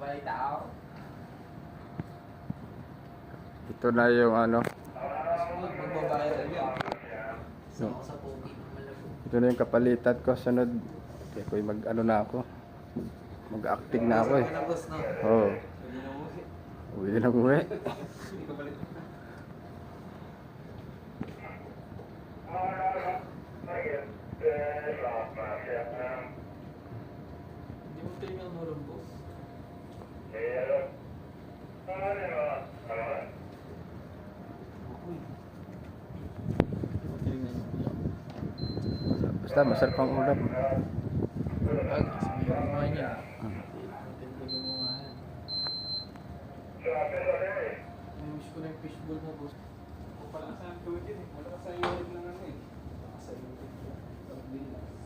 Balik tao. Ito na yung ano. Sunod, magbabayad yan. Sama ko sa pogi. Ito na yung kapalitan ko. Sunod. Okay, ko mag ano na ako. Mag-acting na ako eh. Ano boss, no? Oo. Pwede na umuwi. Uwi na uwi. Hindi ka balik. Hindi mo tayo ng murong boss. Uy. Basta masarap ang ulam. Pag, sabi yung mga niya. Maganda gumawa yan. Namiss ko na yung fishbowl mo, boss. O pala saan ko din eh. Wala ka sa unit na ano eh. Sa unit. Pag-bilas.